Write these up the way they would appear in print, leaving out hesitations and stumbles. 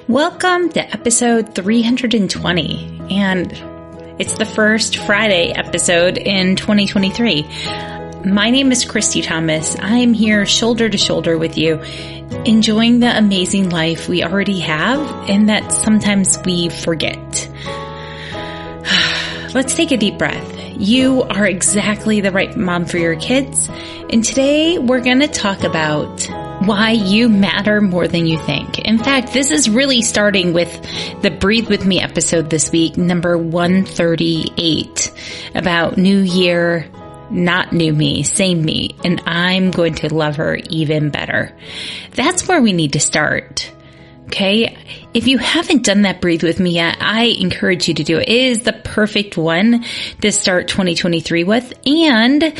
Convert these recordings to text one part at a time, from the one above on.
Welcome to episode 320, and it's the first Friday episode in 2023. My name is Christy Thomas. I am here shoulder to shoulder with you, enjoying the amazing life we already have and that sometimes we forget. Let's take a deep breath. You are exactly the right mom for your kids, and today we're going to talk about why you matter more than you think. In fact, this is really starting with the Breathe With Me episode this week, number 138, about new year, not new me, same me, and I'm going to love her even better. That's where we need to start. Okay. If you haven't done that Breathe With Me yet, I encourage you to do it. It is the perfect one to start 2023 with. And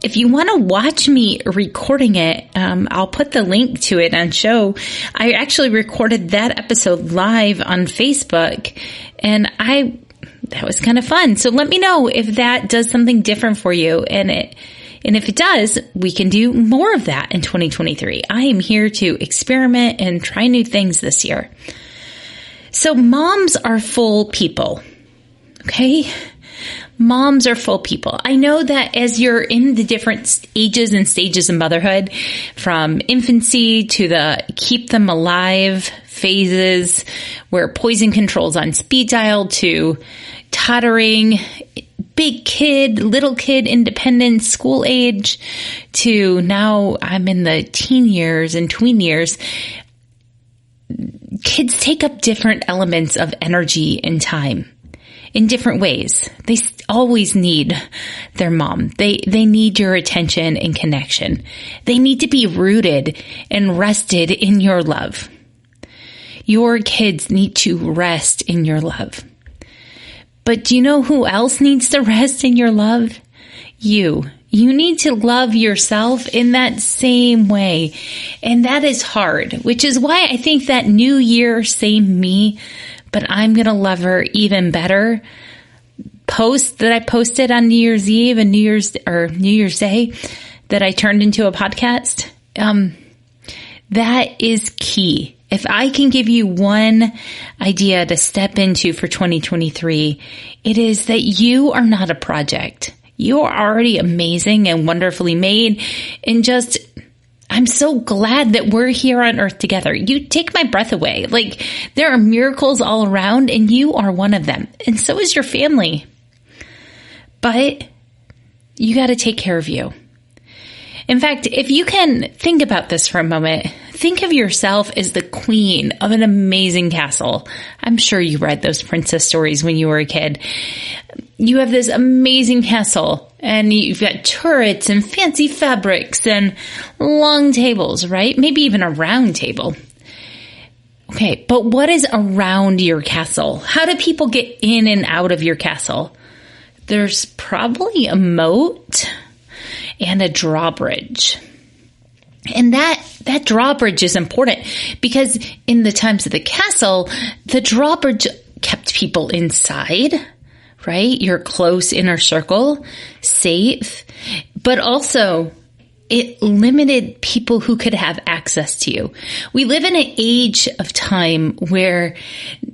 if you want to watch me recording it, I'll put the link to it on show. I actually recorded that episode live on Facebook, and that was kind of fun. So let me know if that does something different for you. And if it does, we can do more of that in 2023. I am here to experiment and try new things this year. So moms are full people. Okay? Moms are full people. I know that as you're in the different ages and stages of motherhood, from infancy to the keep them alive phases where poison control's on speed dial, to toddling, big kid, little kid, independence, school age, to now I'm in the teen years and tween years. Kids take up different elements of energy and time in different ways. They always need their mom. They need your attention and connection. They need to be rooted and rested in your love. Your kids need to rest in your love. But do you know who else needs to rest in your love? You. You need to love yourself in that same way. And that is hard, which is why I think that New Year, same me, but I'm going to love her even better post that I posted on New Year's Eve and New Year's Day that I turned into a podcast. That is key. If I can give you one idea to step into for 2023, it is that you are not a project. You are already amazing and wonderfully made, and I'm so glad that we're here on earth together. You take my breath away. Like, there are miracles all around, and you are one of them. And so is your family. But you got to take care of you. In fact, if you can think about this for a moment, think of yourself as the queen of an amazing castle. I'm sure you read those princess stories when you were a kid. You have this amazing castle, and you've got turrets and fancy fabrics and long tables, right? Maybe even a round table. Okay, but what is around your castle? How do people get in and out of your castle? There's probably a moat and a drawbridge. And that drawbridge is important because in the times of the castle, the drawbridge kept people inside, right? Your close inner circle, safe, but also it limited people who could have access to you. We live in an age of time where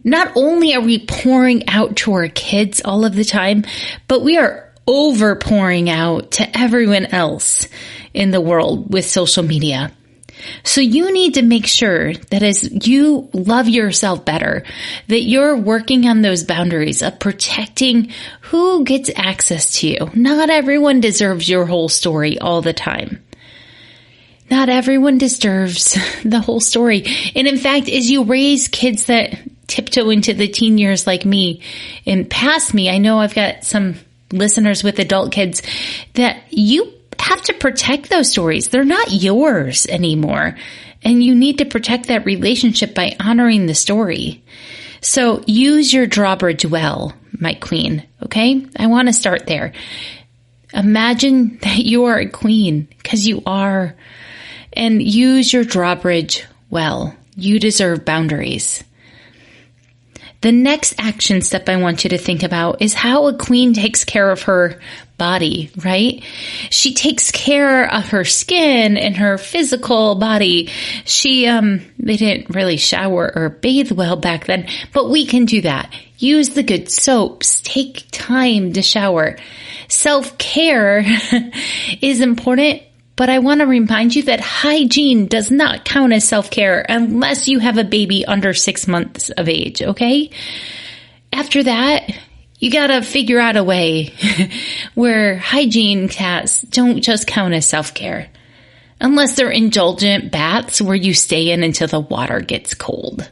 not only are we pouring out to our kids all of the time, but we are over pouring out to everyone else in the world with social media. So you need to make sure that as you love yourself better, that you're working on those boundaries of protecting who gets access to you. Not everyone deserves your whole story all the time. Not everyone deserves the whole story. And in fact, as you raise kids that tiptoe into the teen years like me and past me, I know I've got some listeners with adult kids, that you have to protect those stories. They're not yours anymore. And you need to protect that relationship by honoring the story. So use your drawbridge well, my queen. Okay? I want to start there. Imagine that you are a queen, because you are. And use your drawbridge well. You deserve boundaries. The next action step I want you to think about is how a queen takes care of her body, right? She takes care of her skin and her physical body. They didn't really shower or bathe well back then, but we can do that. Use the good soaps. Take time to shower. Self-care is important, but I want to remind you that hygiene does not count as self-care unless you have a baby under 6 months of age, okay? After that, you got to figure out a way where hygiene tasks don't just count as self-care. Unless they're indulgent baths where you stay in until the water gets cold.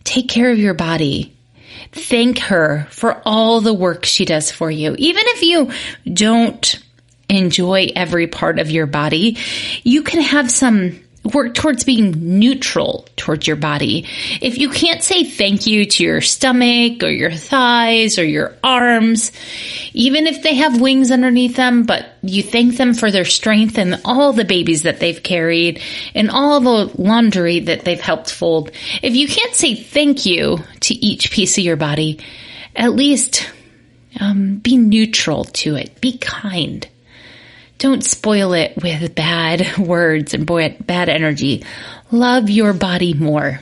Take care of your body. Thank her for all the work she does for you. Even if you don't enjoy every part of your body, you can have some work towards being neutral towards your body. If you can't say thank you to your stomach or your thighs or your arms, even if they have wings underneath them, but you thank them for their strength and all the babies that they've carried and all the laundry that they've helped fold. If you can't say thank you to each piece of your body, at least be neutral to it. Be kind. Don't spoil it with bad words and bad energy. Love your body more.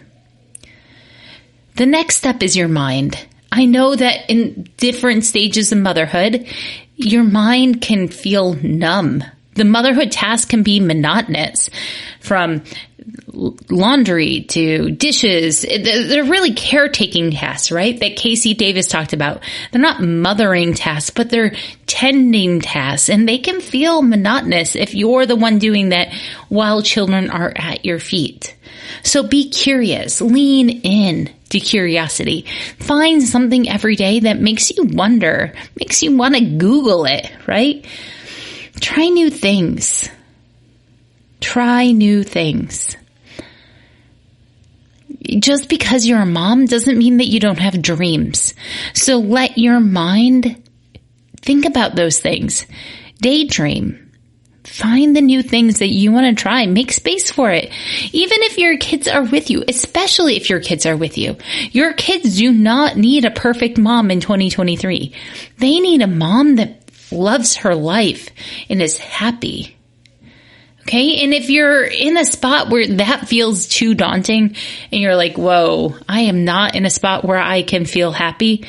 The next step is your mind. I know that in different stages of motherhood, your mind can feel numb. The motherhood task can be monotonous, from laundry to dishes. They're really caretaking tasks, right? That Casey Davis talked about. They're not mothering tasks, but they're tending tasks, and they can feel monotonous if you're the one doing that while children are at your feet. So be curious. Lean in to curiosity. Find something every day that makes you wonder, makes you want to Google it, right? Try new things. Try new things. Just because you're a mom doesn't mean that you don't have dreams. So let your mind think about those things. Daydream. Find the new things that you want to try. Make space for it. Even if your kids are with you, especially if your kids are with you. Your kids do not need a perfect mom in 2023. They need a mom that loves her life and is happy. Okay. And if you're in a spot where that feels too daunting and you're like, whoa, I am not in a spot where I can feel happy,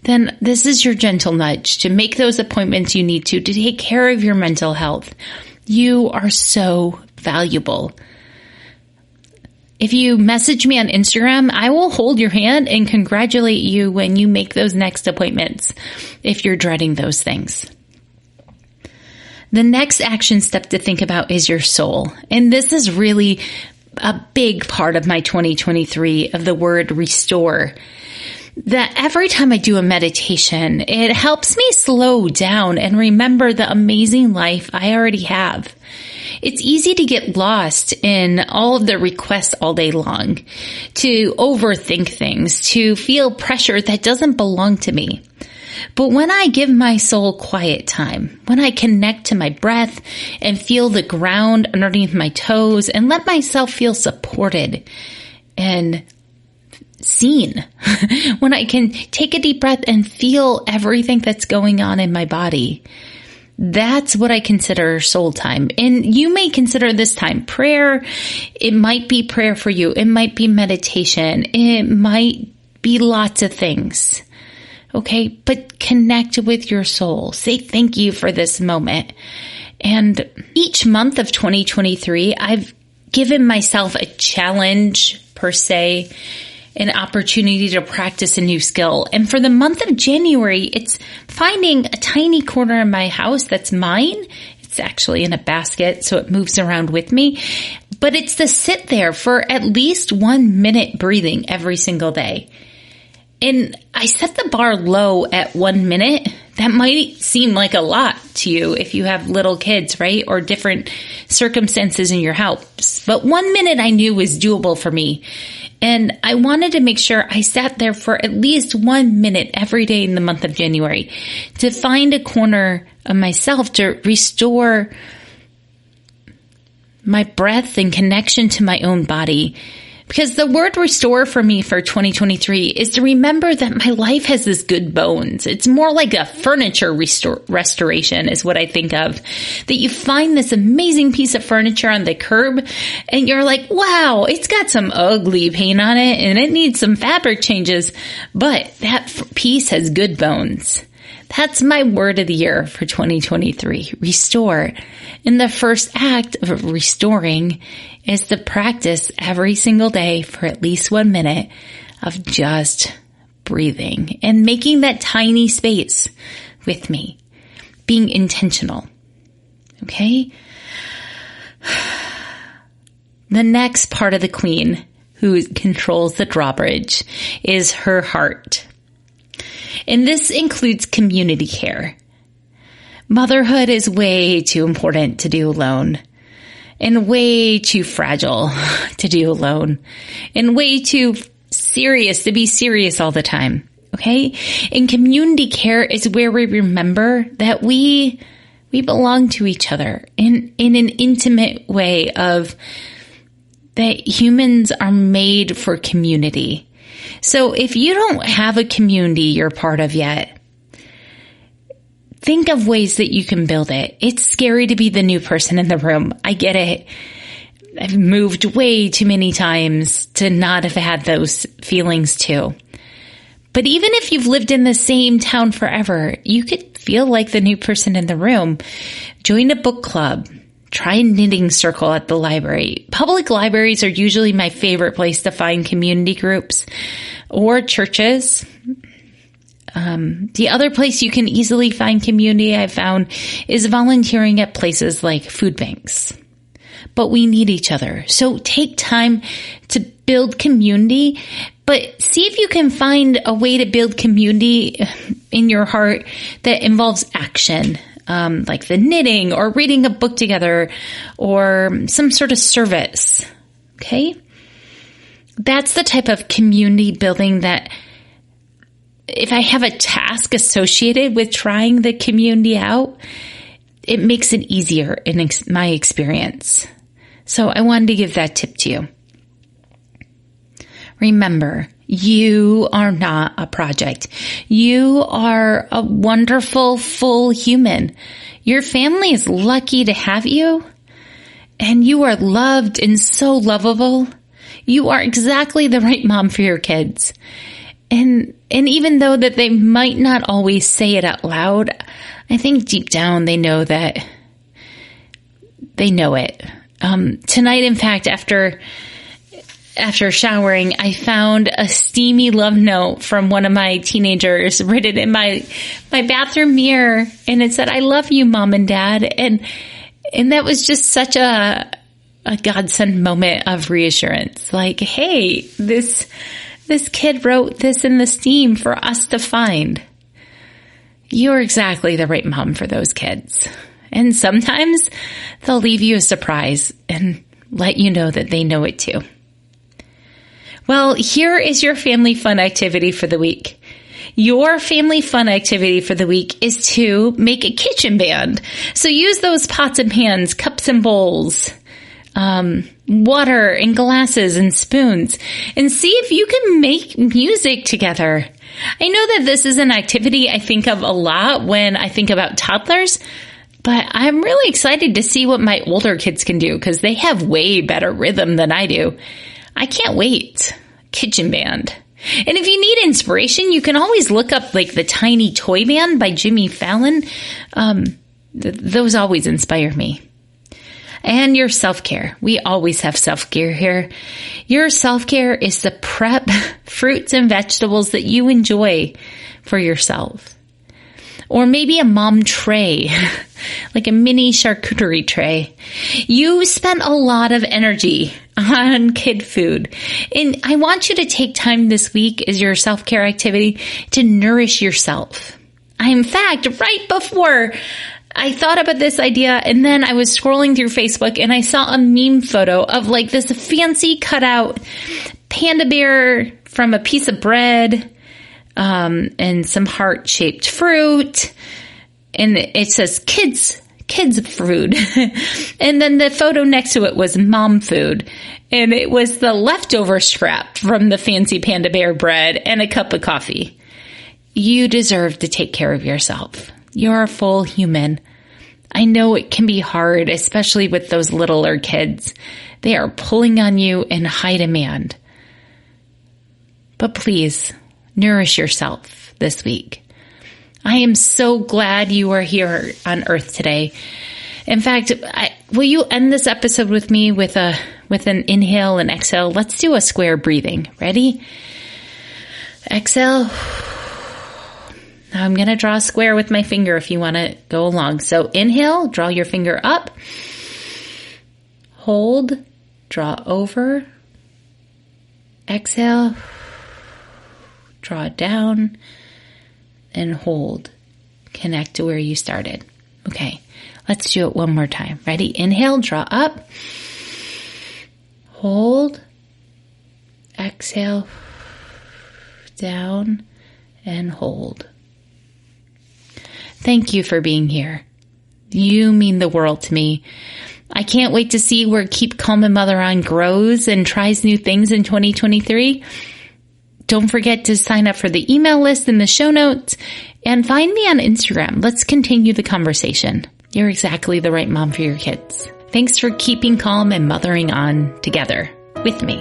then this is your gentle nudge to make those appointments you need to take care of your mental health. You are so valuable. If you message me on Instagram, I will hold your hand and congratulate you when you make those next appointments if you're dreading those things. The next action step to think about is your soul. And this is really a big part of my 2023 of the word restore. That every time I do a meditation, it helps me slow down and remember the amazing life I already have. It's easy to get lost in all of the requests all day long, to overthink things, to feel pressure that doesn't belong to me. But when I give my soul quiet time, when I connect to my breath and feel the ground underneath my toes and let myself feel supported and seen, when I can take a deep breath and feel everything that's going on in my body, that's what I consider soul time. And you may consider this time prayer. It might be prayer for you. It might be meditation. It might be lots of things. Okay, but connect with your soul. Say thank you for this moment. And each month of 2023, I've given myself a challenge, per se, an opportunity to practice a new skill. And for the month of January, it's finding a tiny corner in my house that's mine. It's actually in a basket, so it moves around with me. But it's to sit there for at least 1 minute breathing every single day. And I set the bar low at 1 minute. That might seem like a lot to you if you have little kids, right? Or different circumstances in your house. But 1 minute I knew was doable for me. And I wanted to make sure I sat there for at least 1 minute every day in the month of January to find a corner of myself to restore my breath and connection to my own body. Because the word restore for me for 2023 is to remember that my life has this good bones. It's more like a furniture restoration is what I think of. That you find this amazing piece of furniture on the curb and you're like, wow, it's got some ugly paint on it and it needs some fabric changes, but that piece has good bones. That's my word of the year for 2023, restore. And the first act of restoring is to practice every single day for at least 1 minute of just breathing and making that tiny space with me, being intentional. Okay? The next part of the queen who controls the drawbridge is her heart. And this includes community care. Motherhood is way too important to do alone, and way too fragile to do alone, and way too serious to be serious all the time. Okay? And community care is where we remember that we belong to each other in an intimate way of that humans are made for community. So if you don't have a community you're part of yet, think of ways that you can build it. It's scary to be the new person in the room. I get it. I've moved way too many times to not have had those feelings too. But even if you've lived in the same town forever, you could feel like the new person in the room. Join a book club. Try a knitting circle at the library. Public libraries are usually my favorite place to find community groups or churches. The other place you can easily find community I've found is volunteering at places like food banks. But we need each other. So take time to build community, but see if you can find a way to build community in your heart that involves action. Like the knitting or reading a book together or some sort of service. Okay? That's the type of community building that if I have a task associated with trying the community out, it makes it easier in my experience. So I wanted to give that tip to you. Remember, you are not a project. You are a wonderful, full human. Your family is lucky to have you, and you are loved and so lovable. You are exactly the right mom for your kids. And even though that they might not always say it out loud, I think deep down they know that they know it. Tonight, in fact, after showering, I found a steamy love note from one of my teenagers written in my bathroom mirror. And it said, "I love you, Mom and Dad." And that was just such a godsend moment of reassurance. Like, hey, this kid wrote this in the steam for us to find. You're exactly the right mom for those kids. And sometimes they'll leave you a surprise and let you know that they know it too. Well, here is your family fun activity for the week. Your family fun activity for the week is to make a kitchen band. So use those pots and pans, cups and bowls, water and glasses and spoons, and see if you can make music together. I know that this is an activity I think of a lot when I think about toddlers, but I'm really excited to see what my older kids can do because they have way better rhythm than I do. I can't wait. Kitchen band. And if you need inspiration, you can always look up like the Tiny Toy Band by Jimmy Fallon. Those always inspire me. And your self-care. We always have self-care here. Your self-care is to prep fruits and vegetables that you enjoy for yourself. Or maybe a mom tray, like a mini charcuterie tray. You spent a lot of energy on kid food. And I want you to take time this week as your self-care activity to nourish yourself. In fact, right before I thought about this idea, and then I was scrolling through Facebook and I saw a meme photo of like this fancy cutout panda bear from a piece of bread, and some heart-shaped fruit. And it says, kids kids food. And then the photo next to it was mom food. And it was the leftover scrap from the fancy Panda Bear bread and a cup of coffee. You deserve to take care of yourself. You're a full human. I know it can be hard, especially with those littler kids. They are pulling on you in high demand. But please, nourish yourself this week. I am so glad you are here on Earth today. In fact, will you end this episode with me with an inhale and exhale? Let's do a square breathing. Ready? Exhale. Now I'm going to draw a square with my finger if you want to go along. So inhale, draw your finger up. Hold, draw over. Exhale, draw down, and hold. Connect to where you started. Okay, let's do it one more time. Ready? Inhale, draw up. Hold. Exhale, down, and hold. Thank you for being here. You mean the world to me. I can't wait to see where Keep Calm and Mother On grows and tries new things in 2023. Don't forget to sign up for the email list in the show notes and find me on Instagram. Let's continue the conversation. You're exactly the right mom for your kids. Thanks for keeping calm and mothering on together with me.